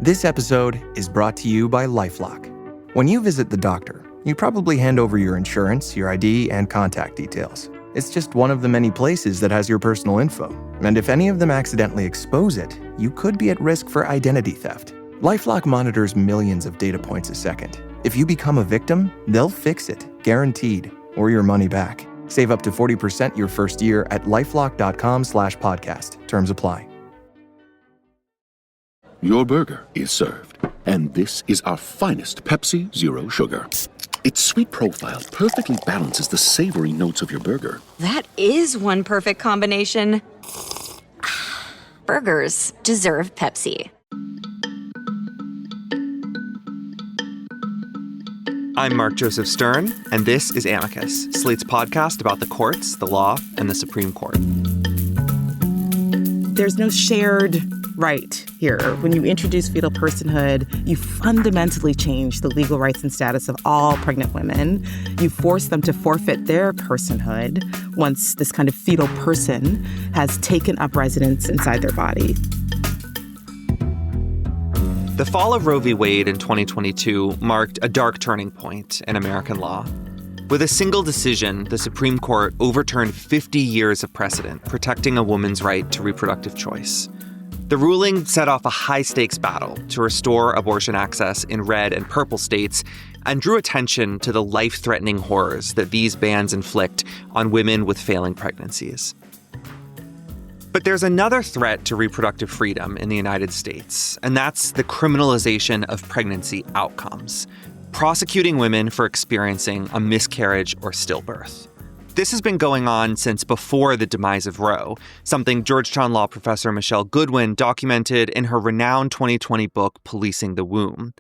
This episode is brought to you by LifeLock. When you visit the doctor, you probably hand over your insurance, your ID, and contact details. It's just one of the many places that has your personal info. And if any of them accidentally expose it, you could be at risk for identity theft. LifeLock monitors millions of data points a second. If you become a victim, they'll fix it, guaranteed, or your money back. Save up to 40% your first year at lifelock.com/podcast. Terms apply. Your burger is served, and this is our finest Pepsi Zero Sugar. Its sweet profile perfectly balances the savory notes of your burger. That is one perfect combination. Burgers deserve Pepsi. I'm Mark Joseph Stern, and this is Amicus, Slate's podcast about the courts, the law, and the Supreme Court. There's no shared right here. When you introduce fetal personhood, you fundamentally change the legal rights and status of all pregnant women. You force them to forfeit their personhood once this kind of fetal person has taken up residence inside their body. The fall of Roe v. Wade in 2022 marked a dark turning point in American law. With a single decision, the Supreme Court overturned 50 years of precedent protecting a woman's right to reproductive choice. The ruling set off a high-stakes battle to restore abortion access in red and purple states and drew attention to the life-threatening horrors that these bans inflict on women with failing pregnancies. But there's another threat to reproductive freedom in the United States, and that's the criminalization of pregnancy outcomes, prosecuting women for experiencing a miscarriage or stillbirth. This has been going on since before the demise of Roe, something Georgetown law professor Michelle Goodwin documented in her renowned 2020 book, Policing the Womb.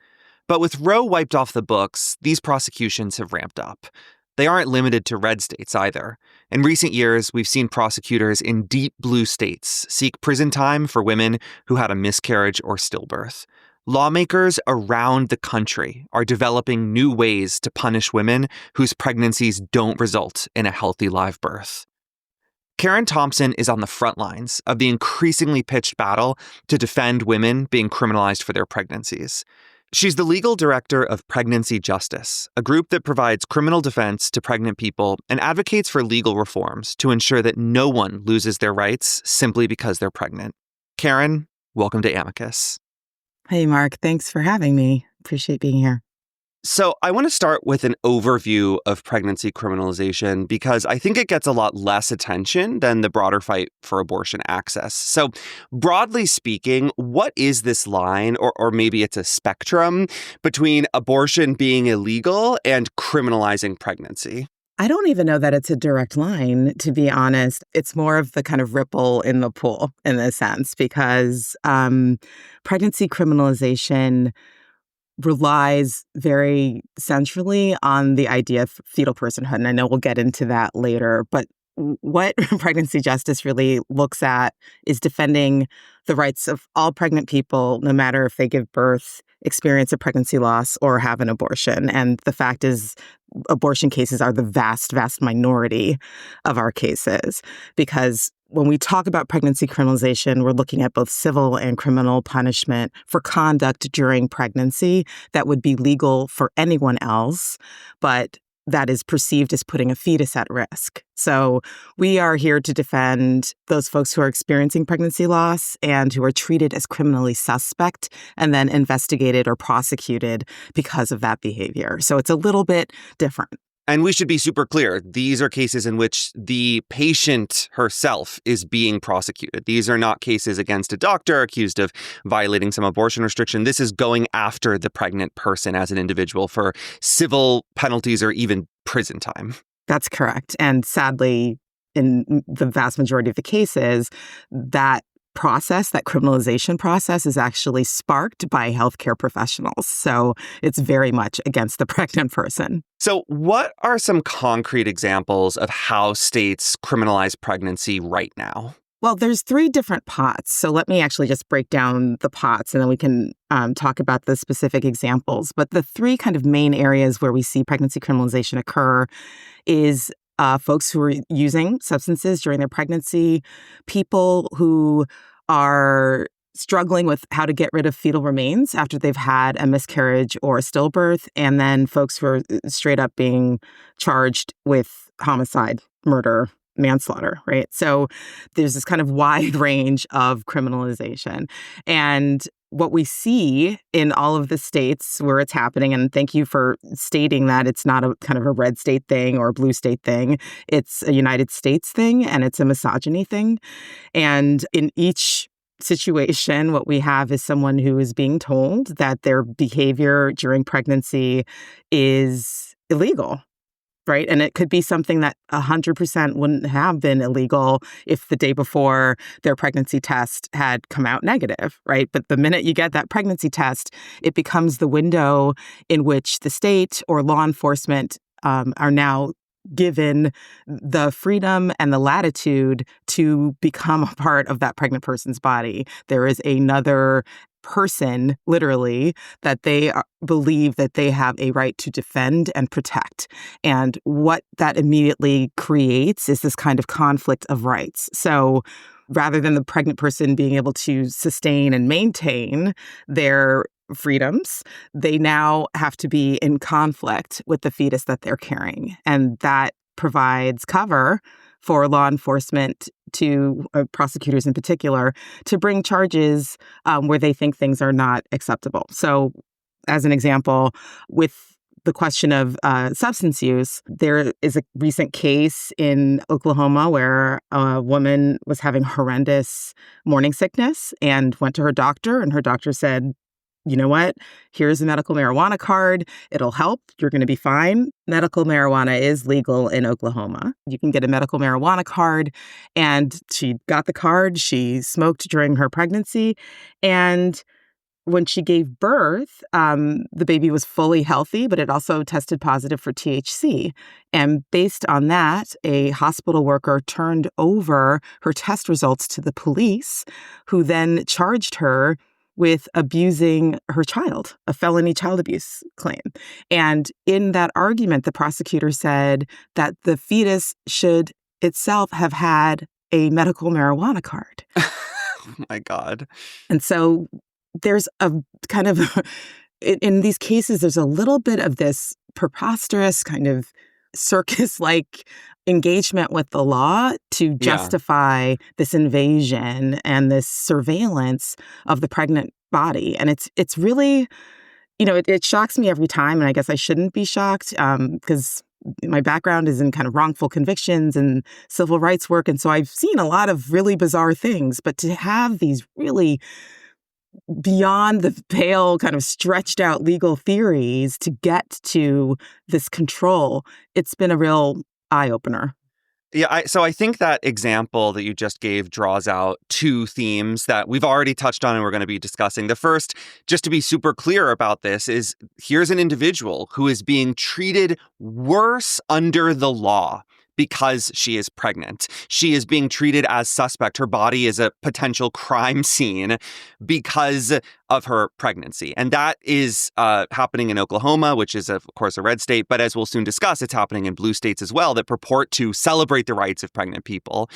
But with Roe wiped off the books, these prosecutions have ramped up. They aren't limited to red states either. In recent years, we've seen prosecutors in deep blue states seek prison time for women who had a miscarriage or stillbirth. Lawmakers around the country are developing new ways to punish women whose pregnancies don't result in a healthy live birth. Karen Thompson is on the front lines of the increasingly pitched battle to defend women being criminalized for their pregnancies. She's the legal director of Pregnancy Justice, a group that provides criminal defense to pregnant people and advocates for legal reforms to ensure that no one loses their rights simply because they're pregnant. Karen, welcome to Amicus. Hey, Mark. Thanks for having me. Appreciate being here. So I want to start with an overview of pregnancy criminalization because I think it gets a lot less attention than the broader fight for abortion access. So broadly speaking, what is this line, or maybe it's a spectrum, between abortion being illegal and criminalizing pregnancy? I don't even know that it's a direct line, to be honest. It's more of the kind of ripple in the pool in this sense, because pregnancy criminalization relies very centrally on the idea of fetal personhood. And I know we'll get into that later. But what pregnancy justice really looks at is defending the rights of all pregnant people, no matter if they give birth, experience a pregnancy loss, or have an abortion. And the fact is, abortion cases are the vast, vast minority of our cases, because when we talk about pregnancy criminalization, we're looking at both civil and criminal punishment for conduct during pregnancy that would be legal for anyone else, but that is perceived as putting a fetus at risk. So we are here to defend those folks who are experiencing pregnancy loss and who are treated as criminally suspect and then investigated or prosecuted because of that behavior. So it's a little bit different. And we should be super clear. These are cases in which the patient herself is being prosecuted. These are not cases against a doctor accused of violating some abortion restriction. This is going after the pregnant person as an individual for civil penalties or even prison time. That's correct. And sadly, in the vast majority of the cases, that process, that criminalization process, is actually sparked by healthcare professionals. So it's very much against the pregnant person. So what are some concrete examples of how states criminalize pregnancy right now? Well, there's 3 different pots. So let me actually just break down the pots and then we can talk about the specific examples. But the 3 kind of main areas where we see pregnancy criminalization occur is folks who are using substances during their pregnancy, people who are struggling with how to get rid of fetal remains after they've had a miscarriage or a stillbirth, and then folks who are straight up being charged with homicide, murder, manslaughter, right? So there's this kind of wide range of criminalization. And what we see in all of the states where it's happening, and thank you for stating that it's not a kind of a red state thing or a blue state thing, it's a United States thing and it's a misogyny thing. And in each situation, what we have is someone who is being told that their behavior during pregnancy is illegal. Right. And it could be something that 100% wouldn't have been illegal if the day before their pregnancy test had come out negative. Right. But the minute you get that pregnancy test, it becomes the window in which the state or law enforcement are now given the freedom and the latitude to become a part of that pregnant person's body. There is another person, literally, that they believe that they have a right to defend and protect. And what that immediately creates is this kind of conflict of rights. So rather than the pregnant person being able to sustain and maintain their freedoms, they now have to be in conflict with the fetus that they're carrying. And that provides cover for law enforcement to prosecutors in particular to bring charges where they think things are not acceptable. So as an example, with the question of substance use, there is a recent case in Oklahoma where a woman was having horrendous morning sickness and went to her doctor, and her doctor said, you know what? Here's a medical marijuana card. It'll help. You're going to be fine. Medical marijuana is legal in Oklahoma. You can get a medical marijuana card. And she got the card. She smoked during her pregnancy. And when she gave birth, the baby was fully healthy, but it also tested positive for THC. And based on that, a hospital worker turned over her test results to the police, who then charged her with abusing her child, a felony child abuse claim. And in that argument, the prosecutor said that the fetus should itself have had a medical marijuana card. Oh my God. And so there's a kind of, in these cases, there's a little bit of this preposterous kind of circus-like engagement with the law to justify this invasion and this surveillance of the pregnant body. And it's really, it shocks me every time. And I guess I shouldn't be shocked because my background is in kind of wrongful convictions and civil rights work. And so I've seen a lot of really bizarre things. But to have these really beyond the pale kind of stretched out legal theories to get to this control, it's been a real eye-opener. Yeah, so I think that example that you just gave draws out two themes that we've already touched on and we're going to be discussing. The first, just to be super clear about this, is here's an individual who is being treated worse under the law because she is pregnant. She is being treated as suspect. Her body is a potential crime scene because of her pregnancy. And that is happening in Oklahoma, which is, of course, a red state. But as we'll soon discuss, it's happening in blue states as well that purport to celebrate the rights of pregnant people.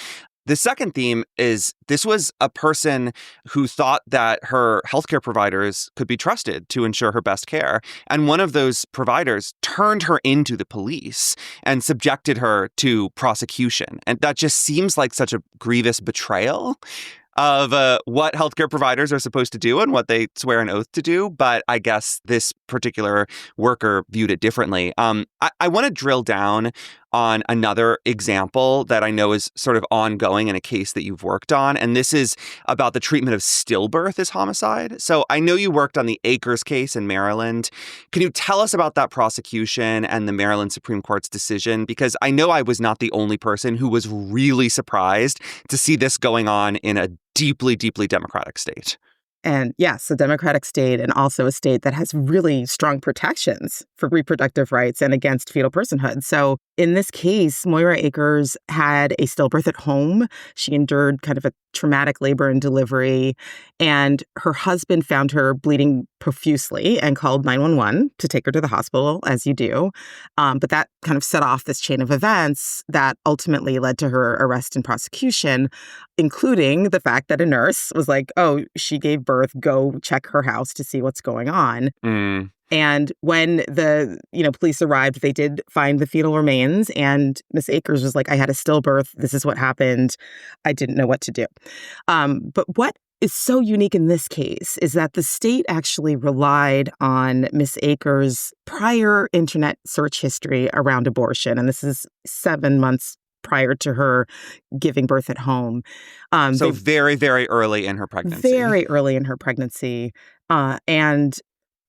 The second theme is this was a person who thought that her healthcare providers could be trusted to ensure her best care. And one of those providers turned her into the police and subjected her to prosecution. And that just seems like such a grievous betrayal of what healthcare providers are supposed to do and what they swear an oath to do. But I guess this particular worker viewed it differently. I want to drill down on another example that I know is sort of ongoing in a case that you've worked on. And this is about the treatment of stillbirth as homicide. So I know you worked on the Akers case in Maryland. Can you tell us about that prosecution and the Maryland Supreme Court's decision? Because I know I was not the only person who was really surprised to see this going on in a deeply, deeply Democratic state. And yes, a Democratic state, and also a state that has really strong protections for reproductive rights and against fetal personhood. So in this case, Moira Akers had a stillbirth at home. She endured kind of a traumatic labor and delivery, and her husband found her bleeding profusely and called 911 to take her to the hospital, as you do. But that kind of set off this chain of events that ultimately led to her arrest and prosecution, including the fact that a nurse was like, oh, she gave birth, go check her house to see what's going on. And when the police arrived, they did find the fetal remains. And Miss Akers was like, I had a stillbirth. This is what happened. I didn't know what to do. But what is so unique in this case is that the state actually relied on Miss Akers' prior internet search history around abortion. And this is 7 months prior to her giving birth at home. So very, very early in her pregnancy. Very early in her pregnancy. And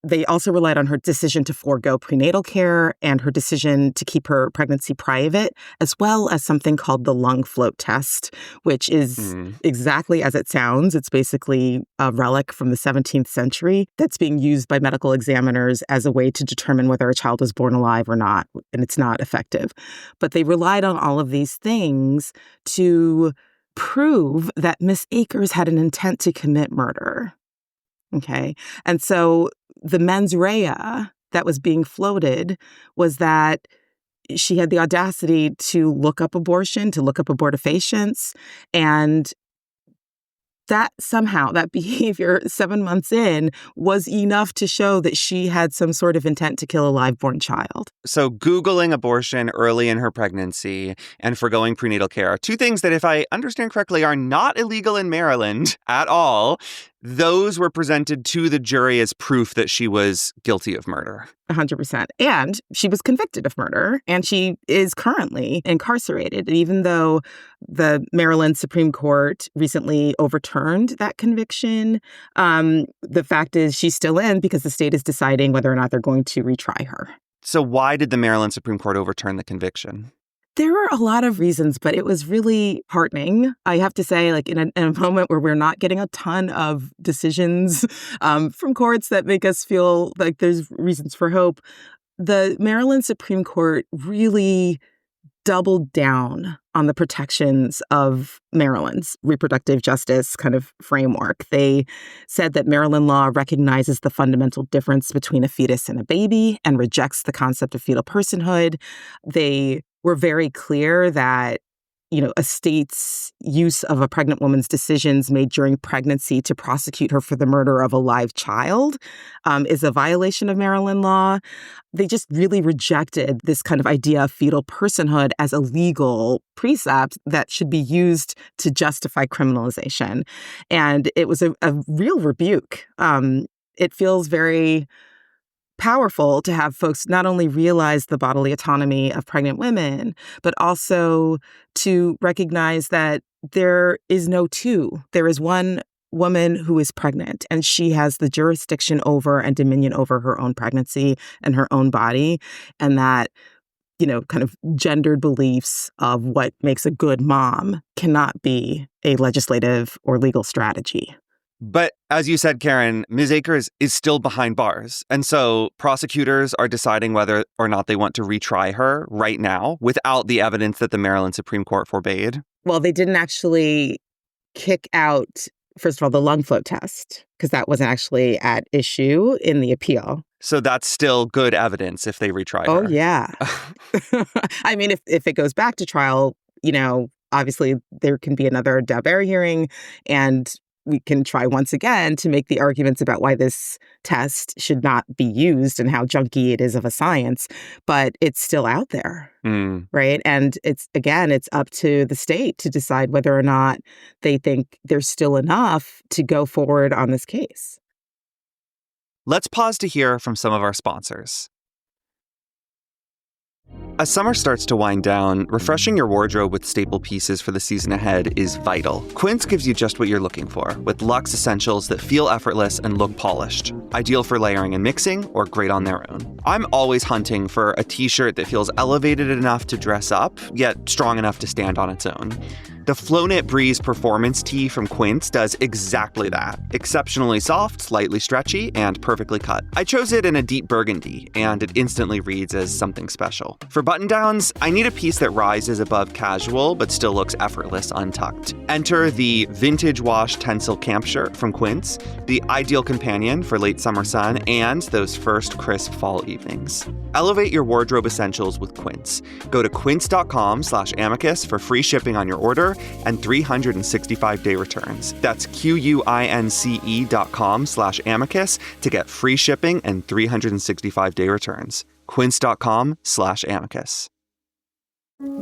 they also relied on her decision to forego prenatal care and her decision to keep her pregnancy private, as well as something called the lung float test, which is exactly as it sounds. It's basically a relic from the 17th century that's being used by medical examiners as a way to determine whether a child was born alive or not, and it's not effective. But they relied on all of these things to prove that Miss Akers had an intent to commit murder. Okay. And so the mens rea that was being floated was that she had the audacity to look up abortion, to look up abortifacients, and that somehow, that behavior 7 months in was enough to show that she had some sort of intent to kill a live-born child. So Googling abortion early in her pregnancy and foregoing prenatal care, two things that, if I understand correctly, are not illegal in Maryland at all. Those were presented to the jury as proof that she was guilty of murder. 100%. And she was convicted of murder, and she is currently incarcerated. And even though the Maryland Supreme Court recently overturned that conviction, the fact is she's still in because the state is deciding whether or not they're going to retry her. So why did the Maryland Supreme Court overturn the conviction? There were a lot of reasons, but it was really heartening. I have to say, like in a moment where we're not getting a ton of decisions from courts that make us feel like there's reasons for hope, the Maryland Supreme Court really doubled down on the protections of Maryland's reproductive justice kind of framework. They said that Maryland law recognizes the fundamental difference between a fetus and a baby and rejects the concept of fetal personhood. They were very clear that, a state's use of a pregnant woman's decisions made during pregnancy to prosecute her for the murder of a live child is a violation of Maryland law. They just really rejected this kind of idea of fetal personhood as a legal precept that should be used to justify criminalization. And it was a real rebuke. It feels very powerful to have folks not only realize the bodily autonomy of pregnant women, but also to recognize that there is no two. There is one woman who is pregnant, and she has the jurisdiction over and dominion over her own pregnancy and her own body, and that, kind of gendered beliefs of what makes a good mom cannot be a legislative or legal strategy. But as you said, Karen, Ms. Akers is still behind bars. And so prosecutors are deciding whether or not they want to retry her right now without the evidence that the Maryland Supreme Court forbade. Well, they didn't actually kick out, first of all, the lung float test, because that wasn't actually at issue in the appeal. So that's still good evidence if they retry her. Oh, yeah. I mean, if it goes back to trial, obviously there can be another Daubert hearing, and we can try once again to make the arguments about why this test should not be used and how junky it is of a science, but it's still out there, right? And it's up to the state to decide whether or not they think there's still enough to go forward on this case. Let's pause to hear from some of our sponsors. As summer starts to wind down, refreshing your wardrobe with staple pieces for the season ahead is vital. Quince gives you just what you're looking for, with luxe essentials that feel effortless and look polished. Ideal for layering and mixing, or great on their own. I'm always hunting for a t-shirt that feels elevated enough to dress up, yet strong enough to stand on its own. The Flowknit Breeze Performance Tee from Quince does exactly that. Exceptionally soft, slightly stretchy, and perfectly cut. I chose it in a deep burgundy, and it instantly reads as something special. For button-downs, I need a piece that rises above casual but still looks effortless untucked. Enter the vintage wash Tencel camp shirt from Quince, the ideal companion for late summer sun and those first crisp fall evenings. Elevate your wardrobe essentials with Quince. Go to quince.com/amicus for free shipping on your order and 365-day returns. That's QUINCE.com/amicus to get free shipping and 365-day returns. Quince.com/amicus.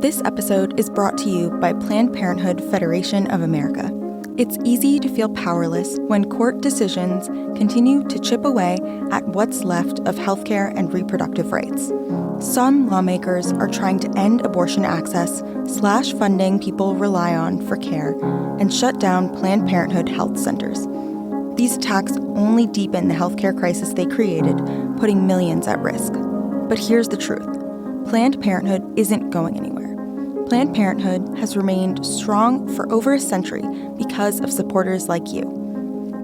This episode is brought to you by Planned Parenthood Federation of America. It's easy to feel powerless when court decisions continue to chip away at what's left of healthcare and reproductive rights. Some lawmakers are trying to end abortion access, slash funding people rely on for care, and shut down Planned Parenthood health centers. These attacks only deepen the healthcare crisis they created, putting millions at risk. But here's the truth. Planned Parenthood isn't going anywhere. Planned Parenthood has remained strong for over a century because of supporters like you.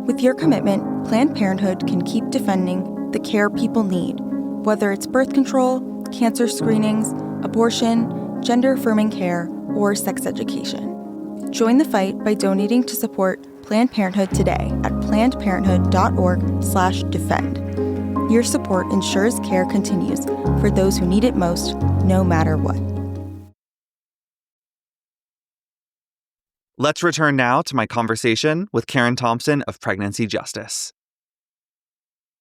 With your commitment, Planned Parenthood can keep defending the care people need, whether it's birth control, cancer screenings, abortion, gender-affirming care, or sex education. Join the fight by donating to support Planned Parenthood today at plannedparenthood.org/defend. Your support ensures care continues for those who need it most, no matter what. Let's return now to my conversation with Karen Thompson of Pregnancy Justice.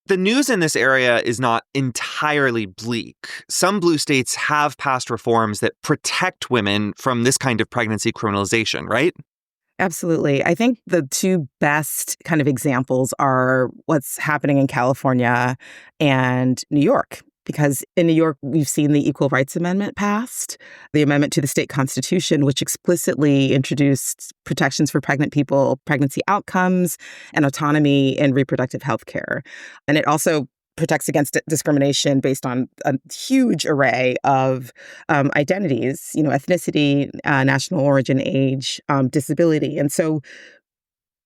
The news in this area is not entirely bleak. Some blue states have passed reforms that protect women from this kind of pregnancy criminalization, right? Absolutely. I think the two best kind of examples are what's happening in California and New York. Because in New York, we've seen the Equal Rights Amendment passed, the amendment to the state constitution, which explicitly introduced protections for pregnant people, pregnancy outcomes, and autonomy in reproductive health care. And it also protects against discrimination based on a huge array of identities, ethnicity, national origin, age, disability. And so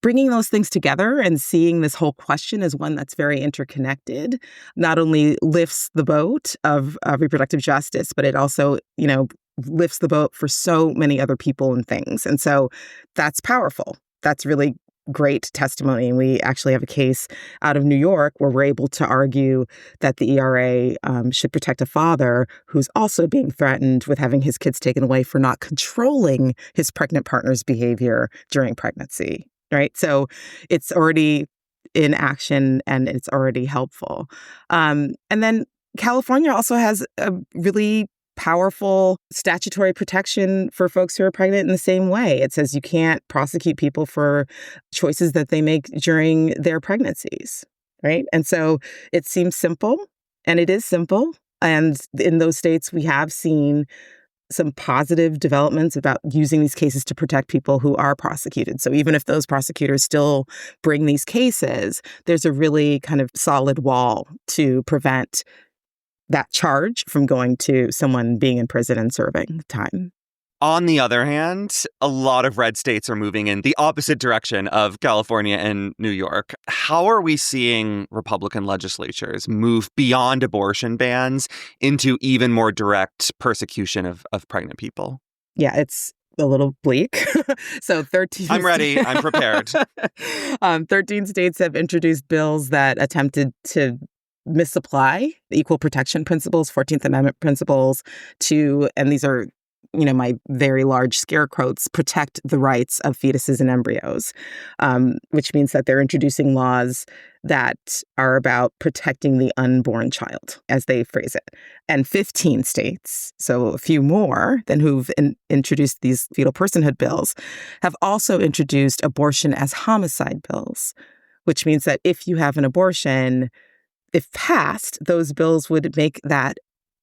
bringing those things together and seeing this whole question as one that's very interconnected not only lifts the boat of reproductive justice, but it also, lifts the boat for so many other people and things. And so that's powerful. That's really great testimony. And we actually have a case out of New York where we're able to argue that the ERA should protect a father who's also being threatened with having his kids taken away for not controlling his pregnant partner's behavior during pregnancy. Right. So it's already in action and it's already helpful. And then California also has a really powerful statutory protection for folks who are pregnant in the same way. It says you can't prosecute people for choices that they make during their pregnancies. Right. And so it seems simple, and it is simple. And in those states, we have seen some positive developments about using these cases to protect people who are prosecuted. So even if those prosecutors still bring these cases, there's a really kind of solid wall to prevent that charge from going to someone being in prison and serving time. On the other hand, a lot of red states are moving in the opposite direction of California and New York. How are we seeing Republican legislatures move beyond abortion bans into even more direct persecution of pregnant people? Yeah, it's a little bleak. So 13... I'm ready. I'm prepared. 13 states have introduced bills that attempted to misapply the equal protection principles, 14th Amendment principles and these are my very large scare quotes, protect the rights of fetuses and embryos, which means that they're introducing laws that are about protecting the unborn child, as they phrase it. And 15 states, so a few more than who've introduced these fetal personhood bills, have also introduced abortion as homicide bills, which means that if you have an abortion, if passed, those bills would make that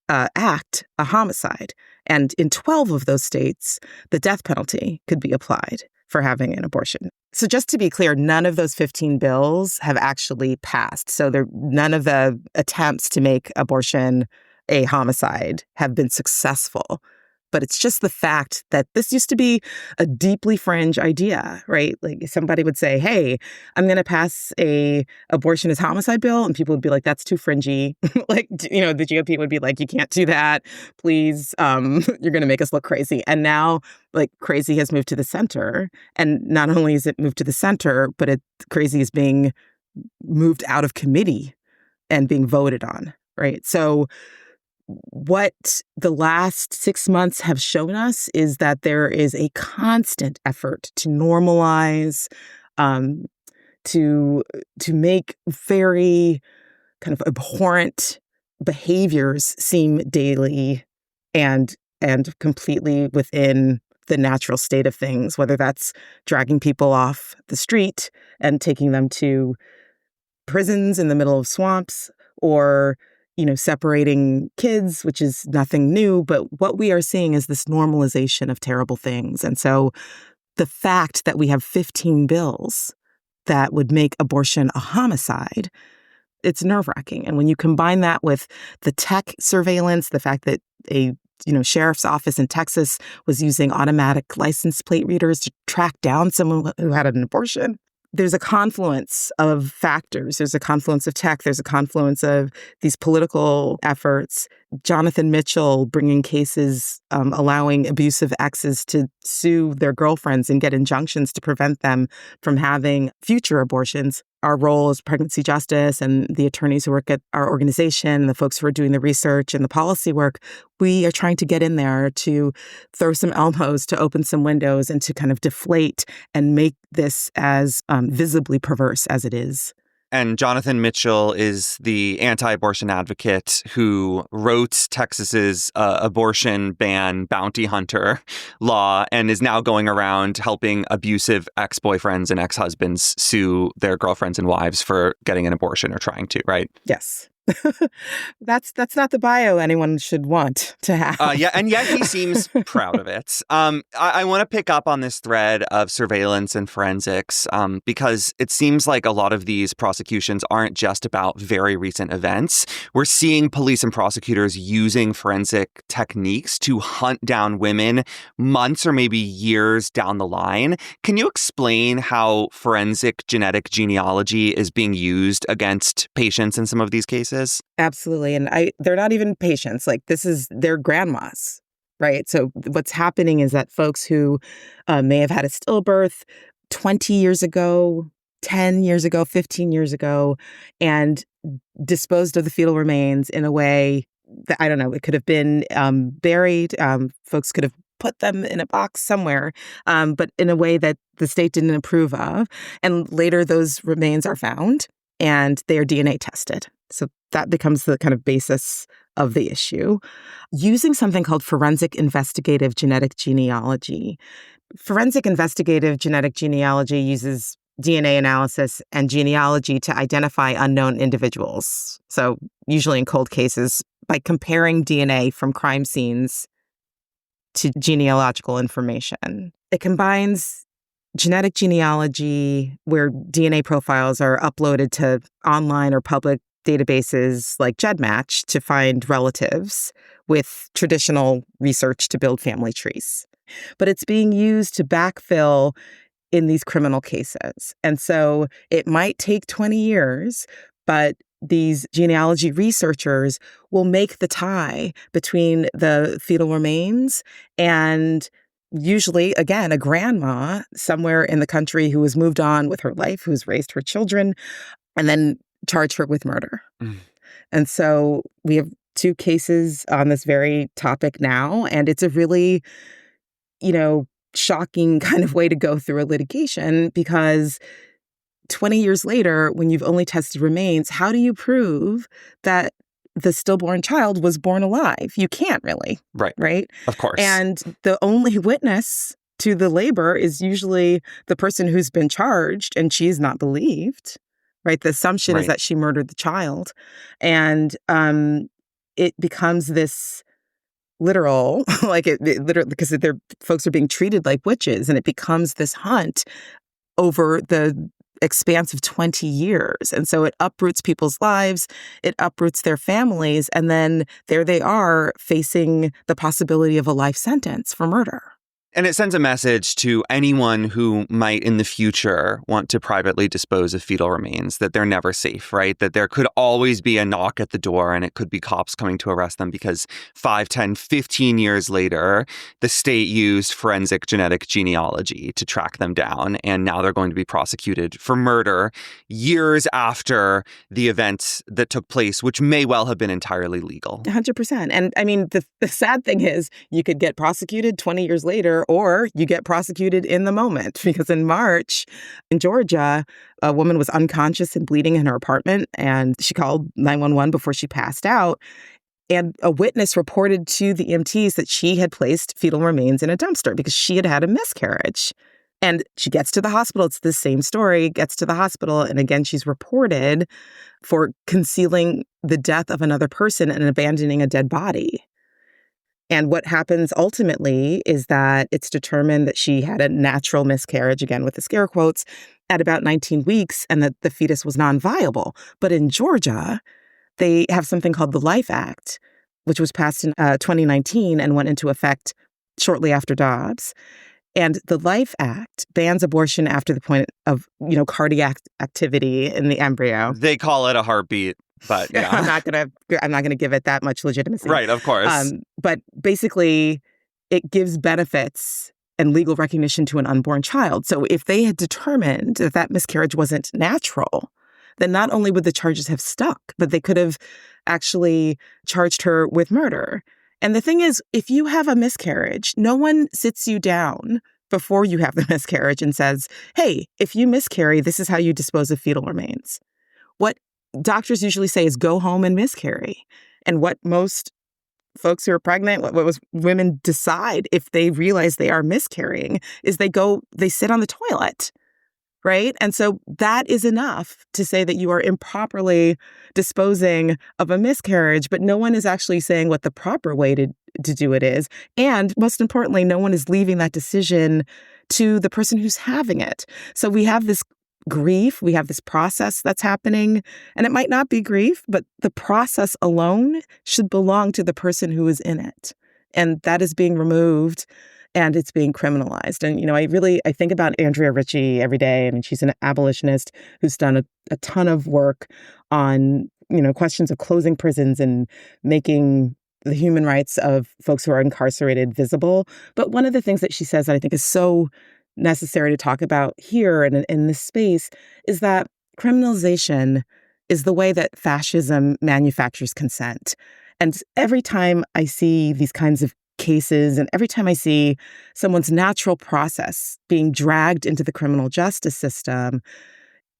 act a homicide. And in 12 of those states, the death penalty could be applied for having an abortion. So just to be clear, none of those 15 bills have actually passed. So none of the attempts to make abortion a homicide have been successful. but it's just the fact that this used to be a deeply fringe idea, right? Like somebody would say, hey, I'm going to pass a abortion as homicide bill. And people would be like, that's too fringy. Like, the GOP would be like, you can't do that. Please, you're going to make us look crazy. And now like crazy has moved to the center. And not only is it moved to the center, but crazy is being moved out of committee and being voted on, right? So what the last 6 months have shown us is that there is a constant effort to normalize, to make very kind of abhorrent behaviors seem daily and completely within the natural state of things, whether that's dragging people off the street and taking them to prisons in the middle of swamps, or separating kids, which is nothing new. But what we are seeing is this normalization of terrible things. And so the fact that we have 15 bills that would make abortion a homicide, it's nerve-wracking. And when you combine that with the tech surveillance, the fact that a sheriff's office in Texas was using automatic license plate readers to track down someone who had an abortion, there's a confluence of factors. There's a confluence of tech. There's a confluence of these political efforts. Jonathan Mitchell bringing cases, allowing abusive exes to sue their girlfriends and get injunctions to prevent them from having future abortions. Our role as pregnancy justice and the attorneys who work at our organization, the folks who are doing the research and the policy work, we are trying to get in there to throw some elbows, to open some windows, and to kind of deflate and make this as visibly perverse as it is. And Jonathan Mitchell is the anti-abortion advocate who wrote Texas's abortion ban bounty hunter law and is now going around helping abusive ex-boyfriends and ex-husbands sue their girlfriends and wives for getting an abortion or trying to, right? Yes. That's not the bio anyone should want to have. And yet he seems proud of it. I want to pick up on this thread of surveillance and forensics because it seems like a lot of these prosecutions aren't just about very recent events. We're seeing police and prosecutors using forensic techniques to hunt down women months or maybe years down the line. Can you explain how forensic genetic genealogy is being used against patients in some of these cases? Absolutely. And they're not even patients. Like they're grandmas, right? So what's happening is that folks who may have had a stillbirth 20 years ago, 10 years ago, 15 years ago, and disposed of the fetal remains in a way that, I don't know, it could have been buried. Folks could have put them in a box somewhere, but in a way that the state didn't approve of. And later those remains are found and they are DNA tested. So that becomes the kind of basis of the issue. Using something called forensic investigative genetic genealogy. Forensic investigative genetic genealogy uses DNA analysis and genealogy to identify unknown individuals. So usually in cold cases, by comparing DNA from crime scenes to genealogical information. It combines genetic genealogy, where DNA profiles are uploaded to online or public databases like GEDmatch to find relatives, with traditional research to build family trees. But it's being used to backfill in these criminal cases. And so it might take 20 years, but these genealogy researchers will make the tie between the fetal remains and usually, again, a grandma somewhere in the country who has moved on with her life, who's raised her children, and then charge her with murder. And so we have 2 cases on this very topic now, and it's a really, shocking kind of way to go through a litigation, because 20 years later, when you've only tested remains, how do you prove that the stillborn child was born alive? You can't really. Right? Of course. And the only witness to the labor is usually the person who's been charged, and she's not believed. Right? The assumption is that she murdered the child. And it becomes this literal, literally, because folks are being treated like witches, and it becomes this hunt over the expanse of 20 years. And so it uproots people's lives, it uproots their families, and then there they are facing the possibility of a life sentence for murder. And it sends a message to anyone who might in the future want to privately dispose of fetal remains that they're never safe, right? That there could always be a knock at the door and it could be cops coming to arrest them because 5, 10, 15 years later, the state used forensic genetic genealogy to track them down. And now they're going to be prosecuted for murder years after the events that took place, which may well have been entirely legal. 100%. And I mean, the sad thing is you could get prosecuted 20 years later, or you get prosecuted in the moment. Because in March, in Georgia, a woman was unconscious and bleeding in her apartment, and she called 911 before she passed out. And a witness reported to the EMTs that she had placed fetal remains in a dumpster because she had had a miscarriage. And she gets to the hospital. It's the same story, gets to the hospital. And again, she's reported for concealing the death of another person and abandoning a dead body. And what happens ultimately is that it's determined that she had a natural miscarriage, again with the scare quotes, at about 19 weeks and that the fetus was non-viable. But in Georgia, they have something called the Life Act, which was passed in 2019 and went into effect shortly after Dobbs. And the Life Act bans abortion after the point of, cardiac activity in the embryo. They call it a heartbeat. But yeah. I'm not gonna give it that much legitimacy. Right, of course. But basically, it gives benefits and legal recognition to an unborn child. So if they had determined that that miscarriage wasn't natural, then not only would the charges have stuck, but they could have actually charged her with murder. And the thing is, if you have a miscarriage, no one sits you down before you have the miscarriage and says, hey, if you miscarry, this is how you dispose of fetal remains. What doctors usually say is go home and miscarry. And what most folks who are pregnant, what women decide if they realize they are miscarrying is they sit on the toilet, right? And so that is enough to say that you are improperly disposing of a miscarriage, but no one is actually saying what the proper way to do it is. And most importantly, no one is leaving that decision to the person who's having it. So we have this grief, we have this process that's happening, and it might not be grief, but the process alone should belong to the person who is in it. And that is being removed and it's being criminalized. And, I think about Andrea Ritchie every day. I mean, she's an abolitionist who's done a ton of work on, questions of closing prisons and making the human rights of folks who are incarcerated visible. But one of the things that she says that I think is so necessary to talk about here and in this space is that criminalization is the way that fascism manufactures consent. And every time I see these kinds of cases and every time I see someone's natural process being dragged into the criminal justice system,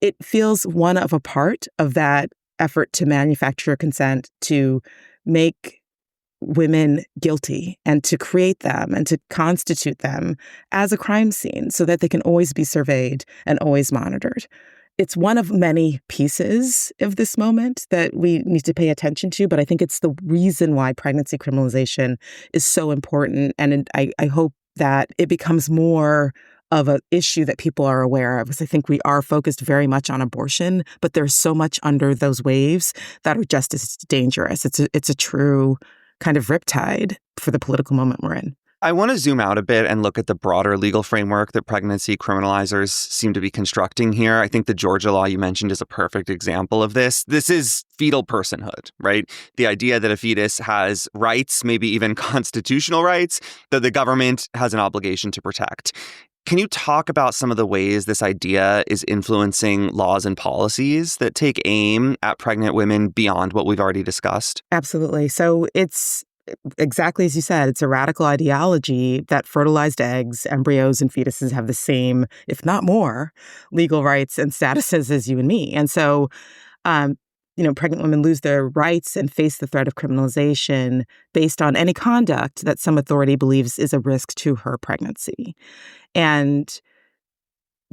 it feels one of a part of that effort to manufacture consent, to make women guilty and to create them and to constitute them as a crime scene so that they can always be surveyed and always monitored. It's one of many pieces of this moment that we need to pay attention to, but I think it's the reason why pregnancy criminalization is so important. And I hope that it becomes more of an issue that people are aware of, because I think we are focused very much on abortion, but there's so much under those waves that are just as dangerous. It's a true kind of riptide for the political moment we're in. I want to zoom out a bit and look at the broader legal framework that pregnancy criminalizers seem to be constructing here. I think the Georgia law you mentioned is a perfect example of this. This is fetal personhood, right? The idea that a fetus has rights, maybe even constitutional rights, that the government has an obligation to protect. Can you talk about some of the ways this idea is influencing laws and policies that take aim at pregnant women beyond what we've already discussed? Absolutely. So it's exactly as you said, it's a radical ideology that fertilized eggs, embryos, and fetuses have the same, if not more, legal rights and statuses as you and me. And so, pregnant women lose their rights and face the threat of criminalization based on any conduct that some authority believes is a risk to her pregnancy. And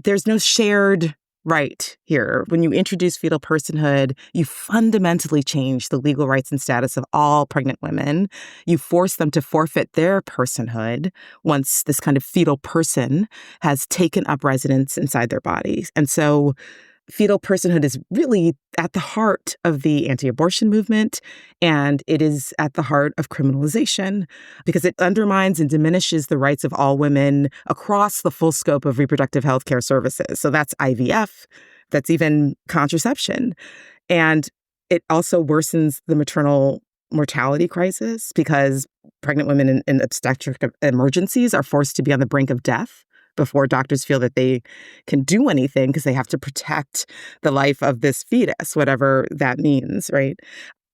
there's no shared right here. When you introduce fetal personhood, you fundamentally change the legal rights and status of all pregnant women. You force them to forfeit their personhood once this kind of fetal person has taken up residence inside their bodies. And so fetal personhood is really at the heart of the anti-abortion movement, and it is at the heart of criminalization because it undermines and diminishes the rights of all women across the full scope of reproductive health care services. So that's IVF, that's even contraception. And it also worsens the maternal mortality crisis because pregnant women in obstetric emergencies are forced to be on the brink of death before doctors feel that they can do anything because they have to protect the life of this fetus, whatever that means, right?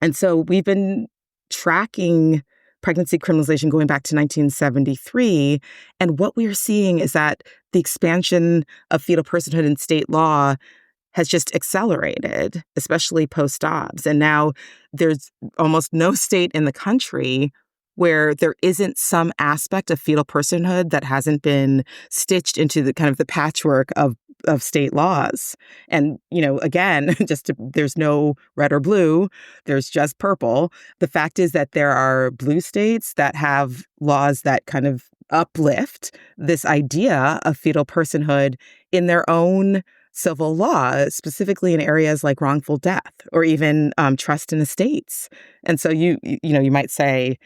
And so we've been tracking pregnancy criminalization going back to 1973. And what we are seeing is that the expansion of fetal personhood in state law has just accelerated, especially post-Dobbs. And now there's almost no state in the country where there isn't some aspect of fetal personhood that hasn't been stitched into the kind of the patchwork of state laws. And, again, there's no red or blue, there's just purple. The fact is that there are blue states that have laws that kind of uplift this idea of fetal personhood in their own civil law, specifically in areas like wrongful death or even trust in estates. And so you might say,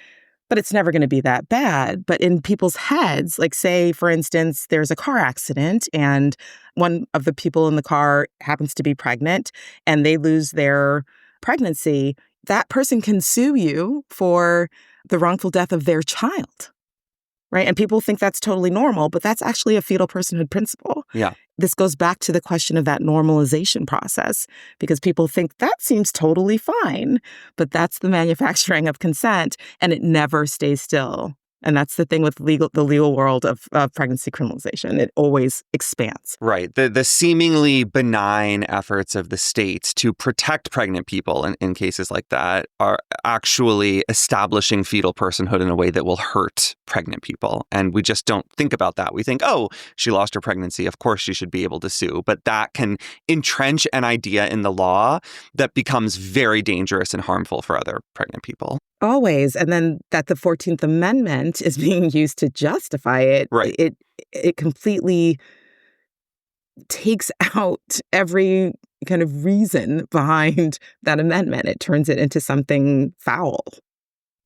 but it's never going to be that bad. But in people's heads, like say, for instance, there's a car accident and one of the people in the car happens to be pregnant and they lose their pregnancy, that person can sue you for the wrongful death of their child, right? And people think that's totally normal, but that's actually a fetal personhood principle. Yeah. This goes back to the question of that normalization process, because people think that seems totally fine, but that's the manufacturing of consent, and it never stays still. And that's the thing with the legal world of pregnancy criminalization. It always expands. Right. The seemingly benign efforts of the states to protect pregnant people in cases like that are actually establishing fetal personhood in a way that will hurt pregnant people. And we just don't think about that. We think, oh, she lost her pregnancy. Of course she should be able to sue. But that can entrench an idea in the law that becomes very dangerous and harmful for other pregnant people. Always. And then that the 14th Amendment is being used to justify it. Right. It completely takes out every kind of reason behind that amendment. It turns it into something foul.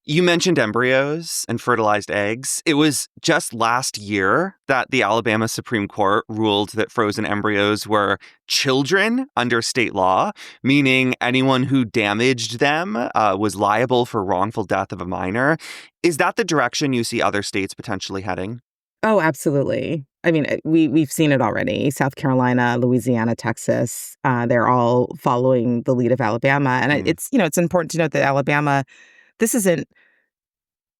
You mentioned embryos and fertilized eggs. It was just last year that the Alabama Supreme Court ruled that frozen embryos were children under state law, meaning anyone who damaged them was liable for wrongful death of a minor. Is that the direction you see other states potentially heading? Oh, absolutely. I mean, we've seen it already. South Carolina, Louisiana, Texas, they're all following the lead of Alabama. And it's important to note that Alabama,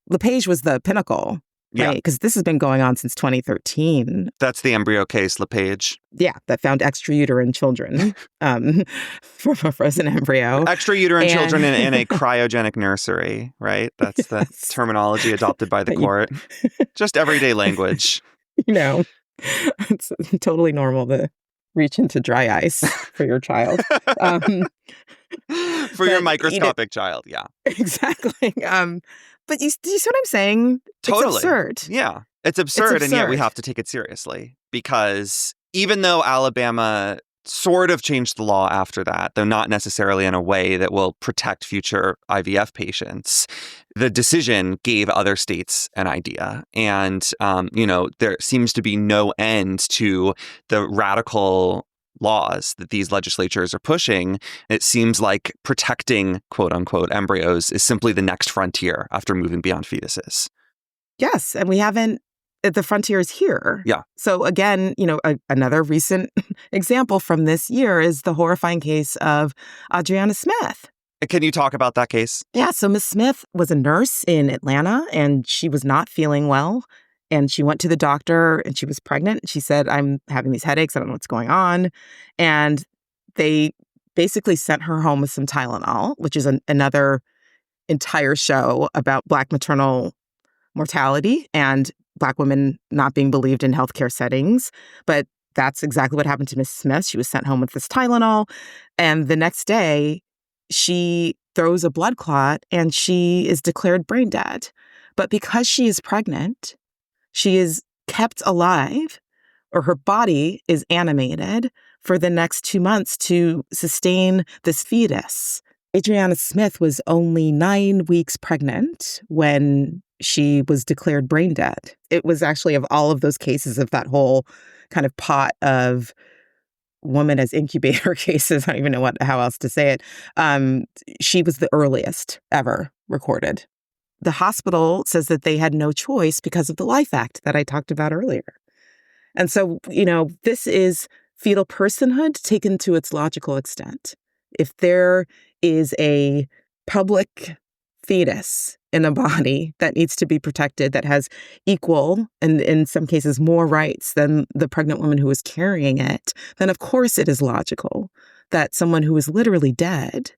LePage was the pinnacle, right? Because this has been going on since 2013. That's the embryo case, LePage. Yeah, that found extrauterine children from a frozen embryo. Extrauterine children in a cryogenic nursery, right? That's the terminology adopted by the court. Just everyday language. It's totally normal to reach into dry ice for your child. For your microscopic child, yeah. Exactly. But do you see what I'm saying? Totally. It's absurd. Yeah. It's absurd, and yet we have to take it seriously. Because even though Alabama sort of changed the law after that, though not necessarily in a way that will protect future IVF patients, the decision gave other states an idea. And, there seems to be no end to the radical laws that these legislatures are pushing. It seems like protecting, quote unquote, embryos is simply the next frontier after moving beyond fetuses. Yes. And we haven't, the frontier is here. Yeah. So again, another recent example from this year is the horrifying case of Adriana Smith. Can you talk about that case? Yeah. So Ms. Smith was a nurse in Atlanta and she was not feeling well. And she went to the doctor and she was pregnant. She said, I'm having these headaches. I don't know what's going on. And they basically sent her home with some Tylenol, which is another entire show about Black maternal mortality and Black women not being believed in healthcare settings. But that's exactly what happened to Miss Smith. She was sent home with this Tylenol, and the next day she throws a blood clot and she is declared brain dead. But because she is pregnant, she is kept alive, or her body is animated for the next 2 months to sustain this fetus. Adriana Smith was only 9 weeks pregnant when she was declared brain dead. It was actually, of all of those cases, of that whole kind of pot of woman as incubator cases, I don't even know how else to say it, she was the earliest ever recorded. The hospital says that they had no choice because of the Life Act that I talked about earlier. And so, this is fetal personhood taken to its logical extent. If there is a public fetus in a body that needs to be protected, that has equal, and in some cases more rights than the pregnant woman who is carrying it, then of course it is logical that someone who is literally dead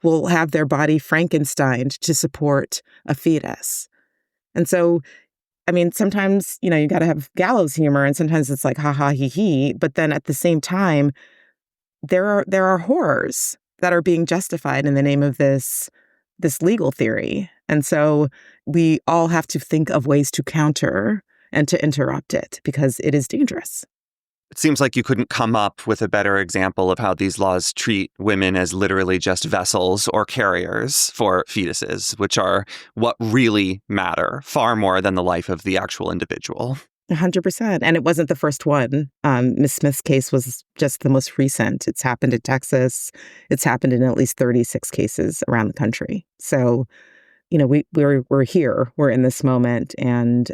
will have their body Frankensteined to support a fetus. And so, sometimes, you got to have gallows humor, and sometimes it's like, ha ha, he he. But then at the same time, there are horrors that are being justified in the name of this legal theory. And so we all have to think of ways to counter and to interrupt it, because it is dangerous. It seems like you couldn't come up with a better example of how these laws treat women as literally just vessels or carriers for fetuses, which are what really matter far more than the life of the actual individual. 100%. And it wasn't the first one. Miss Smith's case was just the most recent. It's happened in Texas. It's happened in at least 36 cases around the country. So, we're here. We're in this moment, and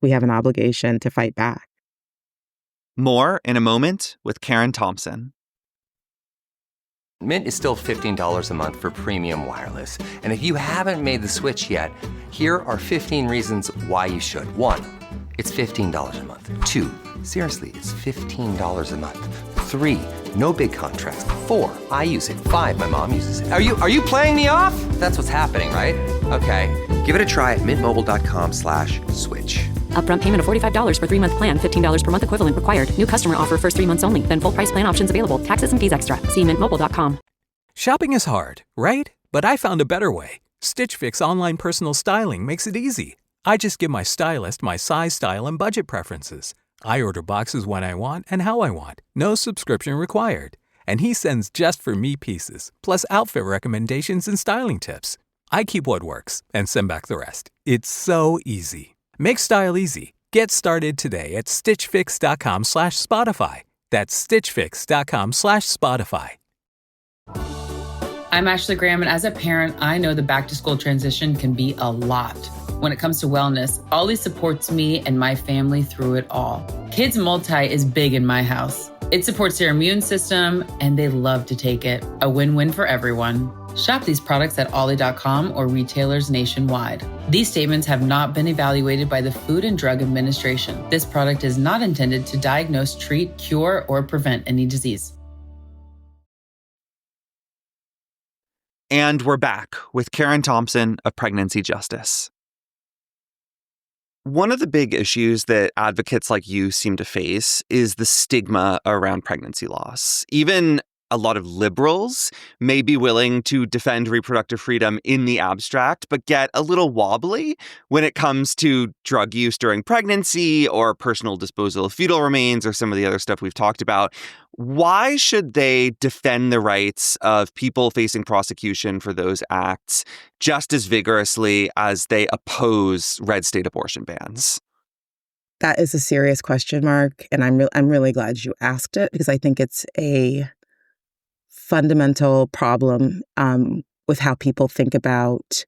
we have an obligation to fight back. More in a moment with Karen Thompson. Mint is still $15 a month for premium wireless. And if you haven't made the switch yet, here are 15 reasons why you should. 1, it's $15 a month. 2, seriously, it's $15 a month. 3, no big contrast. 4, I use it. 5, my mom uses it. Are you playing me off? That's what's happening, right? Okay, give it a try at mintmobile.com/switch. Upfront payment of $45 for 3-month plan, $15 per month equivalent required. New customer offer first 3 months only. Then full price plan options available. Taxes and fees extra. See mintmobile.com. Shopping is hard, right? But I found a better way. Stitch Fix online personal styling makes it easy. I just give my stylist my size, style, and budget preferences. I order boxes when I want and how I want. No subscription required. And he sends just for me pieces, plus outfit recommendations and styling tips. I keep what works and send back the rest. It's so easy. Make style easy. Get started today at stitchfix.com/Spotify. That's stitchfix.com/Spotify. I'm Ashley Graham, and as a parent, I know the back-to-school transition can be a lot. When it comes to wellness, Ollie supports me and my family through it all. Kids Multi is big in my house. It supports their immune system, and they love to take it. A win-win for everyone. Shop these products at ollie.com or retailers nationwide. These statements have not been evaluated by the Food and Drug Administration. This product is not intended to diagnose, treat, cure, or prevent any disease. And we're back with Karen Thompson of Pregnancy Justice. One of the big issues that advocates like you seem to face is the stigma around pregnancy loss. Even a lot of liberals may be willing to defend reproductive freedom in the abstract, but get a little wobbly when it comes to drug use during pregnancy or personal disposal of fetal remains or some of the other stuff we've talked about. Why should they defend the rights of people facing prosecution for those acts just as vigorously as they oppose red state abortion bans? That is a serious question, Mark, and I'm really glad you asked it, because I think it's a fundamental problem with how people think about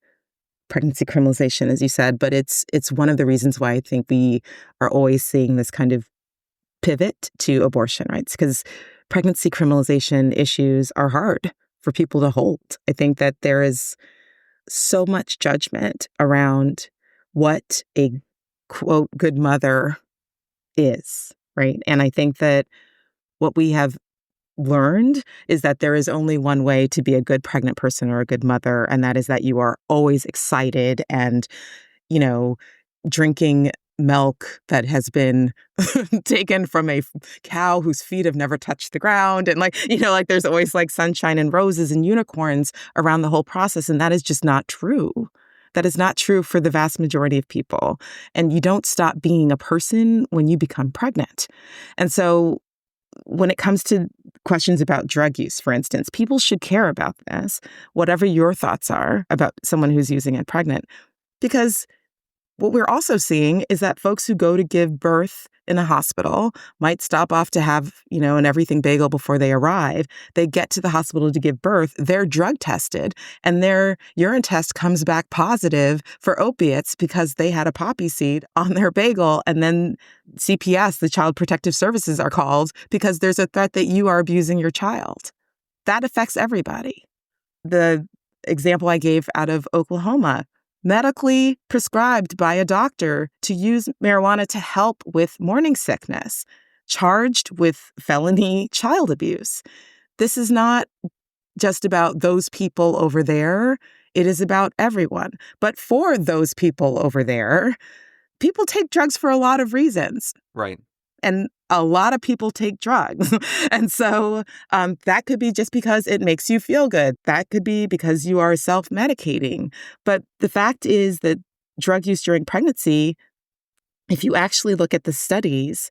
pregnancy criminalization, as you said. But it's one of the reasons why I think we are always seeing this kind of pivot to abortion rights, because pregnancy criminalization issues are hard for people to hold. I think that there is so much judgment around what a, quote, good mother is, right? And I think that what we have learned is that there is only one way to be a good pregnant person or a good mother, and that is that you are always excited and, drinking milk that has been taken from a cow whose feet have never touched the ground. And there's always sunshine and roses and unicorns around the whole process. And that is just not true. That is not true for the vast majority of people. And you don't stop being a person when you become pregnant. And so when it comes to questions about drug use, for instance, people should care about this, whatever your thoughts are about someone who's using it pregnant. Because what we're also seeing is that folks who go to give birth in a hospital might stop off to have, an everything bagel before they arrive. They get to the hospital to give birth, they're drug tested, and their urine test comes back positive for opiates because they had a poppy seed on their bagel. And then CPS, the Child Protective Services, are called because there's a threat that you are abusing your child. That affects everybody. The example I gave out of Oklahoma, medically prescribed by a doctor to use marijuana to help with morning sickness, charged with felony child abuse. This is not just about those people over there. It is about everyone. But for those people over there, people take drugs for a lot of reasons. Right. And a lot of people take drugs. And so that could be just because it makes you feel good. That could be because you are self-medicating. But the fact is that drug use during pregnancy, if you actually look at the studies,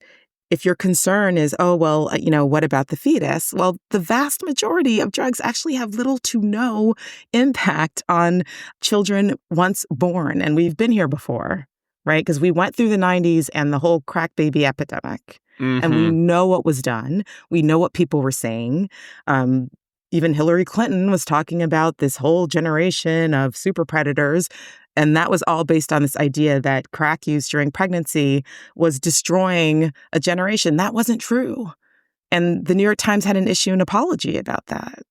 if your concern is, what about the fetus? Well, the vast majority of drugs actually have little to no impact on children once born. And we've been here before, right? Because we went through the 90s and the whole crack baby epidemic. Mm-hmm. And we know what was done. We know what people were saying. Even Hillary Clinton was talking about this whole generation of super predators. And that was all based on this idea that crack use during pregnancy was destroying a generation. That wasn't true. And the New York Times had an issue an apology about that.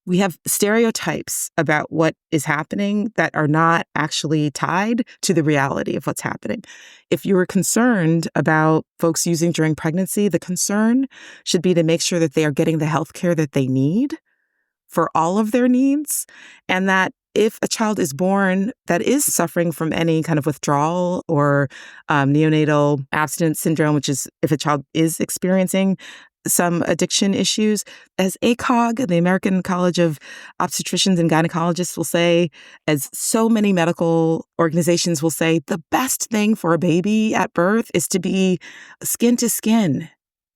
We have stereotypes about what is happening that are not actually tied to the reality of what's happening. If you were concerned about folks using during pregnancy, the concern should be to make sure that they are getting the health care that they need for all of their needs, and that if a child is born that is suffering from any kind of withdrawal or neonatal abstinence syndrome, which is if a child is experiencing some addiction issues, as ACOG, the American College of Obstetricians and Gynecologists will say, as so many medical organizations will say, the best thing for a baby at birth is to be skin to skin,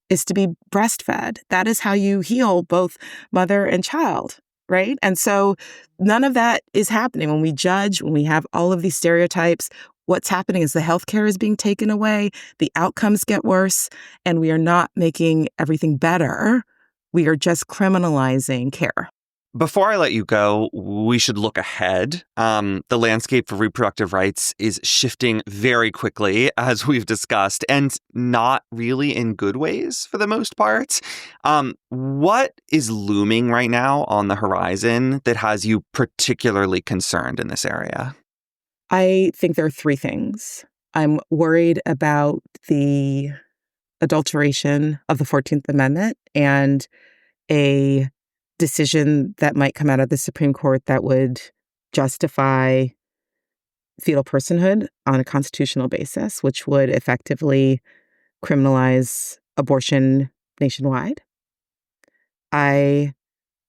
is to be breastfed. That is how you heal both mother and child, right? And so none of that is happening when we judge, when we have all of these stereotypes. What's happening is the healthcare is being taken away, the outcomes get worse, and we are not making everything better. We are just criminalizing care. Before I let you go, we should look ahead. The landscape for reproductive rights is shifting very quickly, as we've discussed, and not really in good ways for the most part. What is looming right now on the horizon that has you particularly concerned in this area? I think there are three things. I'm worried about the adulteration of the 14th Amendment and a decision that might come out of the Supreme Court that would justify fetal personhood on a constitutional basis, which would effectively criminalize abortion nationwide. I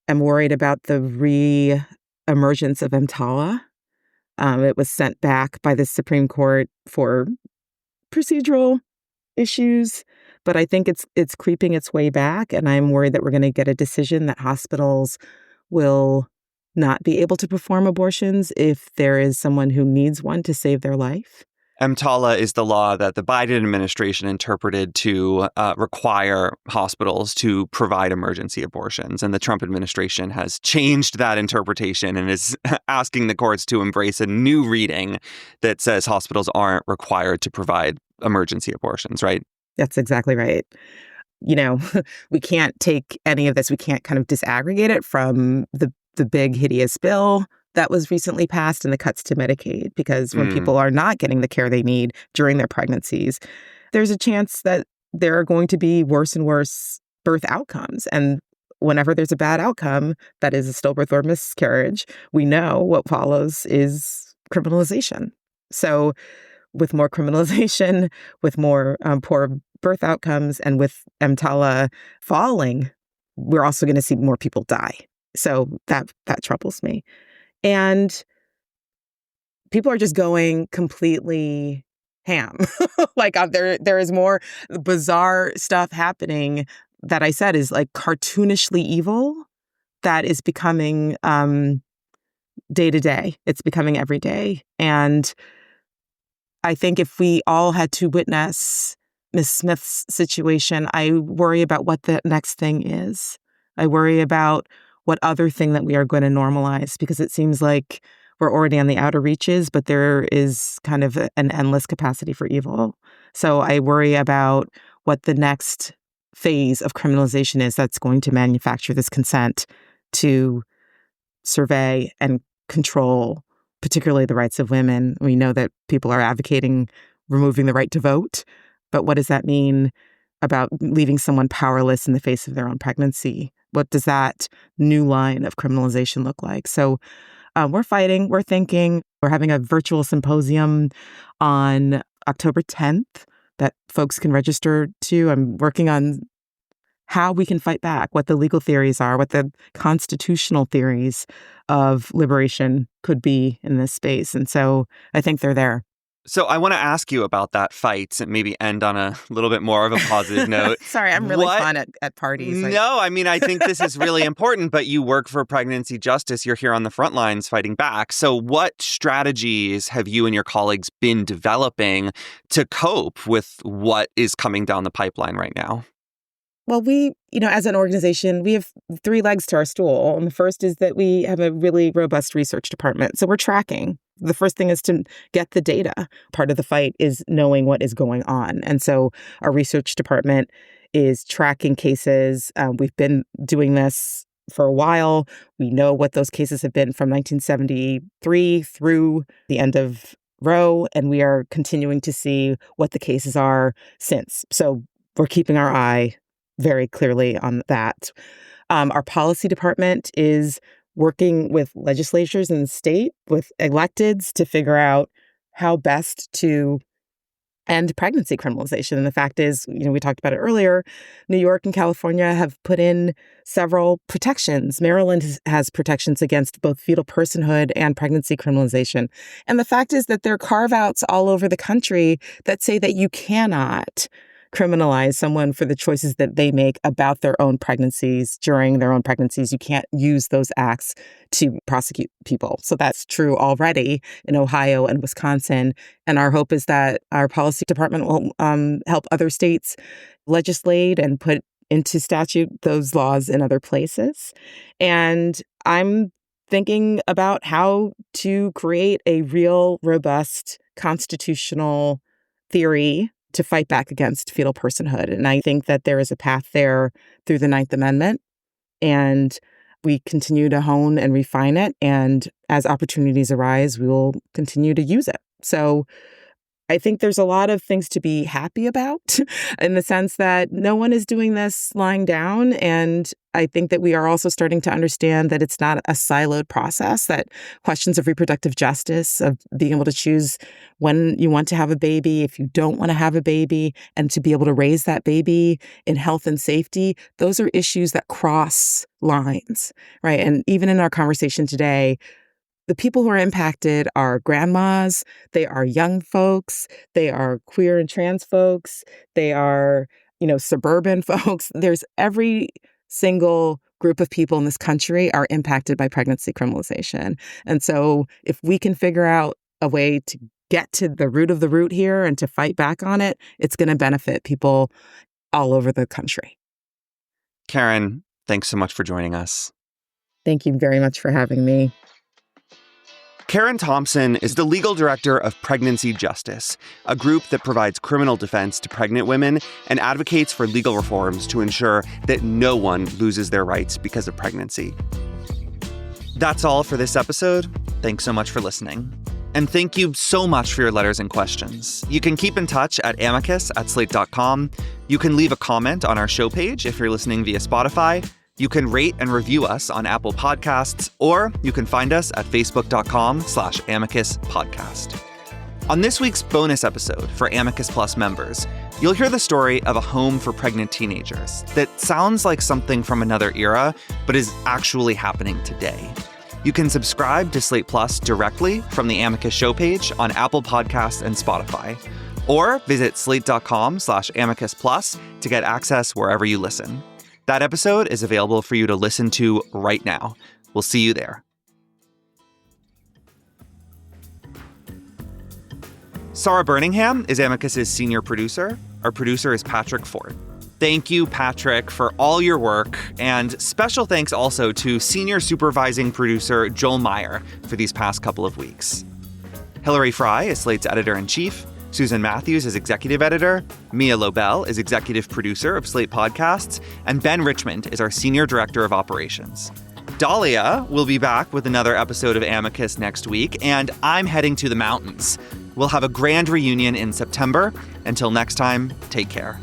am worried about the re-emergence of EMTALA. It was sent back by the Supreme Court for procedural issues, but I think it's creeping its way back, and I'm worried that we're going to get a decision that hospitals will not be able to perform abortions if there is someone who needs one to save their life. EMTALA is the law that the Biden administration interpreted to require hospitals to provide emergency abortions. And the Trump administration has changed that interpretation and is asking the courts to embrace a new reading that says hospitals aren't required to provide emergency abortions, right? That's exactly right. We can't take any of this. We can't kind of disaggregate it from the big, hideous bill that was recently passed and the cuts to Medicaid, because when people are not getting the care they need during their pregnancies, there's a chance that there are going to be worse and worse birth outcomes. And whenever there's a bad outcome, that is a stillbirth or miscarriage, we know what follows is criminalization. So with more criminalization, with more poor birth outcomes, and with EMTALA falling, we're also going to see more people die. So that troubles me. And people are just going completely ham. Like there is more bizarre stuff happening that I said is like cartoonishly evil that is becoming day to day. It's becoming every day. And I think if we all had to witness Ms. Smith's situation, I worry about what the next thing is. I worry about what other thing that we are going to normalize, because it seems like we're already on the outer reaches, but there is kind of an endless capacity for evil. So I worry about what the next phase of criminalization is that's going to manufacture this consent to survey and control, particularly the rights of women. We know that people are advocating removing the right to vote, but what does that mean about leaving someone powerless in the face of their own pregnancy? What does that new line of criminalization look like? So we're fighting, we're thinking, we're having a virtual symposium on October 10th that folks can register to. I'm working on how we can fight back, what the legal theories are, what the constitutional theories of liberation could be in this space. And so I think they're there. So I want to ask you about that fight and maybe end on a little bit more of a positive note. Sorry, I'm really fun at parties. No, I mean, I think this is really important, but you work for pregnancy justice. You're here on the front lines fighting back. So what strategies have you and your colleagues been developing to cope with what is coming down the pipeline right now? Well, we, as an organization, we have 3 legs to our stool. And the first is that we have a really robust research department. So we're tracking. The first thing is to get the data. Part of the fight is knowing what is going on. And so our research department is tracking cases. We've been doing this for a while. We know what those cases have been from 1973 through the end of Roe, and we are continuing to see what the cases are since. So we're keeping our eye very clearly on that. Our policy department is working with legislatures in the state, with electeds, to figure out how best to end pregnancy criminalization. And the fact is, we talked about it earlier, New York and California have put in several protections. Maryland has protections against both fetal personhood and pregnancy criminalization. And the fact is that there are carve-outs all over the country that say that you cannot criminalize someone for the choices that they make about their own pregnancies, during their own pregnancies. You can't use those acts to prosecute people. So that's true already in Ohio and Wisconsin. And our hope is that our policy department will help other states legislate and put into statute those laws in other places. And I'm thinking about how to create a real, robust constitutional theory to fight back against fetal personhood. And I think that there is a path there through the 9th Amendment. And we continue to hone and refine it. And as opportunities arise, we will continue to use it. So I think there's a lot of things to be happy about in the sense that no one is doing this lying down. And I think that we are also starting to understand that it's not a siloed process, that questions of reproductive justice, of being able to choose when you want to have a baby, if you don't want to have a baby, and to be able to raise that baby in health and safety, those are issues that cross lines, right? And even in our conversation today, the people who are impacted are grandmas, they are young folks, they are queer and trans folks, they are, suburban folks. There's every single group of people in this country are impacted by pregnancy criminalization. And so if we can figure out a way to get to the root of the root here and to fight back on it, it's going to benefit people all over the country. Karen, thanks so much for joining us. Thank you very much for having me. Karen Thompson is the legal director of Pregnancy Justice, a group that provides criminal defense to pregnant women and advocates for legal reforms to ensure that no one loses their rights because of pregnancy. That's all for this episode. Thanks so much for listening. And thank you so much for your letters and questions. You can keep in touch at amicus@slate.com. You can leave a comment on our show page if you're listening via Spotify. You can rate and review us on Apple Podcasts, or you can find us at facebook.com/Amicus Podcast. On this week's bonus episode for Amicus Plus members, you'll hear the story of a home for pregnant teenagers that sounds like something from another era, but is actually happening today. You can subscribe to Slate Plus directly from the Amicus show page on Apple Podcasts and Spotify, or visit slate.com/Amicus Plus to get access wherever you listen. That episode is available for you to listen to right now. We'll see you there. Sarah Birmingham is Amicus's senior producer. Our producer is Patrick Fort. Thank you, Patrick, for all your work. And special thanks also to senior supervising producer Joel Meyer for these past couple of weeks. Hillary Fry is Slate's editor-in-chief. Susan Matthews is executive editor. Mia Lobel is executive producer of Slate Podcasts. And Ben Richmond is our senior director of operations. Dahlia will be back with another episode of Amicus next week, and I'm heading to the mountains. We'll have a grand reunion in September. Until next time, take care.